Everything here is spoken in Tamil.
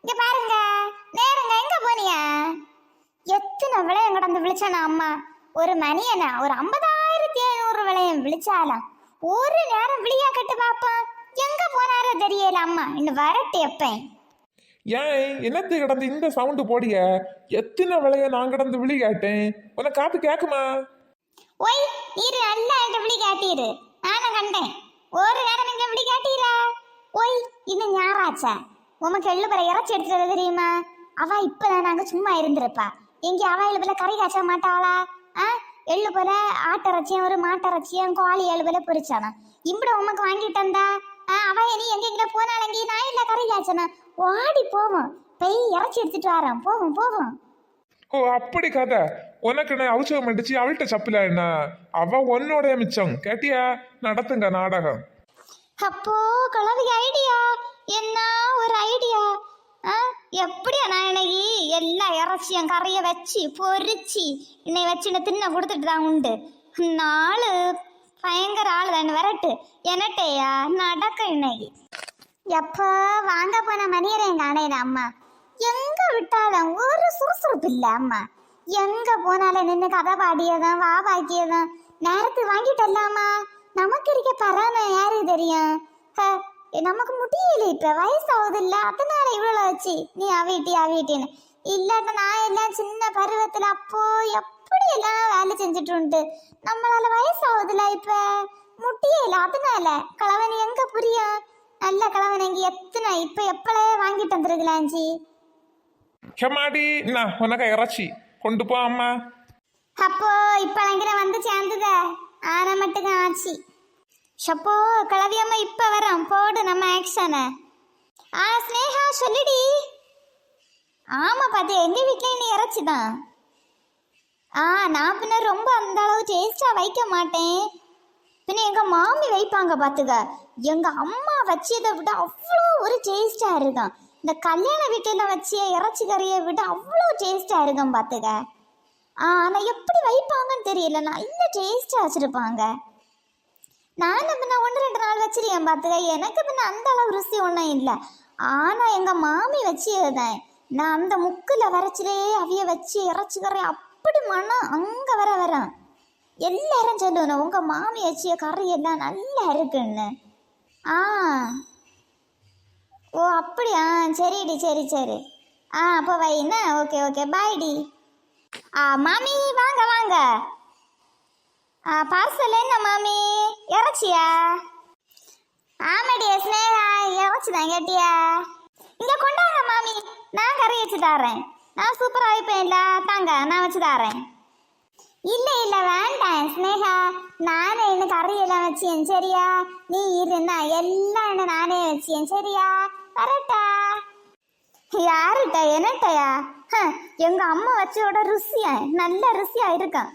இங்க பாருங்க, நேருங்க, எங்க போனியா? எத்தனை விளையம் கடந்து விழிச்சானா அம்மா? ஒரு மணியனா ஒரு 50,500 விளையம் விழிச்சாலாம். ஒரு நேரம் விழியா கட்டு பாப்போம். எங்க போனாரோ தெரியல அம்மா. இன்னும் வரட்டு எப்ப? ஏன் என்னத்தை கிடந்து இந்த சவுண்டு போடிய? எத்தனை விலைய நான் கிடந்து விழி கேட்டேன். உனக்கு காத்து கேக்குமா? ஒய், நீரு நல்லா என்கிட்ட விழி காட்டீரு. நானும் கண்டேன். ஒரு நேரம் எங்க விழி காட்டீரா? ஒய், இன்னும் ஞாராச்சா? உமக்கு எள்ளு பல இறைச்சி எடுத்துட்டு தெரியுமா? அவ இப்பதான் நாங்க சும்மா இருந்திருப்பா. எங்க அவ எள்ளு போல கறி காய்ச்ச மாட்டாளா? எள்ளு போல ஆட்டிறச்சியும் ஒரு மாட்டிறச்சியும் கோழி எள்ளு போல பொரிச்சானா இப்படி உமக்கு வாங்கிட்டு வந்தா? அவ இனி எங்க போனாலங்கி நான் இல்ல கறி காய்ச்சனா. ஓடி போவோம், பெய் இறைச்சி எடுத்துட்டு வரோம். போவோம் போவோம். ஓ அப்படி கதை. உனக்கு நான் அவசரம் பண்ணிச்சு அவள்கிட்ட சப்பில என்ன? அவ உன்னோட மிச்சம் கேட்டியா? நடத்துங்க நாடகம். அப்போ குழந்தை ஐடியா என்ன? ஒரு ஐடியா. எப்படியா நான் இன்னைக்கு எல்லா இறைச்சியும் கறிய வச்சு பொரிச்சு இன்னை வச்சு தின்ன கொடுத்துட்டு தான் உண்டு. நாலு பயங்கர ஆளு தான் வரட்டு என்னட்டையா நடக்க இன்னைக்கு. எப்போ வாங்க போன மணியரையும் காணையில அம்மா. எங்க விட்டாலும் ஒரு சுறுசுறுப்பு இல்ல அம்மா. எங்க போனாலும் நின்று கதை பாடியதான் வா பாக்கியதான் நேரத்து வாங்கிட்டல்லாமா. நமக்கு இருக்க பரான யாரு தெரியும்? நமக்கு முடியல, இப்ப வயசாகுது இல்ல, அதனால இவ்வளவு வச்சு நீ அவிட்டின்னு இல்லாட்ட நான் எல்லாம் சின்ன பருவத்துல அப்போ எப்படி எல்லாம் வேலை செஞ்சுட்டு உண்டு. நம்மளால வயசாகுதுல இப்ப முடியல, அதனால கலவனி எங்க புரியும்? நல்ல கலவன் எங்க எத்தனை இப்ப எப்பளே வாங்கிட்டு வந்துருக்கலாஞ்சி. ஹெமாடி நான் உனக்கு இறைச்சி கொண்டு போ அம்மா. அப்போ இப்ப வந்து சேர்ந்துத ஆன மட்டும் ஆச்சு. ஷப்போ கிளவியம்மா இப்ப வரோம், போடு நம்ம ஆக்ஷனை. ஸ்னேகா சொல்லிடி. ஆமா பாத்து எங்க வீட்டுல நீ இறைச்சிதான். நான் பின்ன ரொம்ப அந்த அளவு டேஸ்டா வைக்க மாட்டேன். பின்ன எங்க மாமி வைப்பாங்க பாத்துக்க. எங்க அம்மா வச்சதை விட அவ்வளோ ஒரு டேஸ்டா இருக்கும். இந்த கல்யாண வீட்டுல வச்சிய இறைச்சி கறியை விட அவ்வளோ டேஸ்டா இருக்கும் பாத்துக்க. ஆனா எப்படி வைப்பாங்கன்னு தெரியல, நல்ல டேஸ்டா வச்சிருப்பாங்க. நானும் பின்ன 1-2 நாள் வச்சிருக்கேன் பாத்துக்க. எனக்கு பின்ன அந்த அளவு ருசி ஒன்றும் இல்லை. ஆனா எங்க மாமி வச்சியதான். நான் அந்த முக்குல வரைச்சிலே அவிய வச்சு இறைச்சி கறி அப்படி மனம் அங்க வரேன். எல்லாரும் சொல்லுவேன் உங்க மாமி வச்சிய கறி எல்லாம் நல்லா இருக்குன்னு. ஓ அப்படியா, சரிடி, சரி. அப்போ வைண்ணா. ஓகே பாய்டி. மாமி வாங்க வாங்க. பார்சல் என்ன மாமி? இறைச்சியா? ஆமாடியா ஸ்னேகா, இறைச்சிதான் கேட்டியா? இங்க கொண்டாங்க மாமி, நான் கறி வச்சு தரேன். நான் சூப்பரா வைப்பேன்ல, தாங்க நான் வச்சு தரேன். இல்ல வேண்டாம் ஸ்னேகா, நானே என்ன கறியெல்லாம் வச்சேன் சரியா? நீ இருந்தா எல்லாம் என்ன நானே வச்சேன் சரியா? வரட்டா? யாருட்டா என்னட்டையா? எங்க அம்மா வச்சோட ருசியா நல்ல ருசியா இருக்கான்.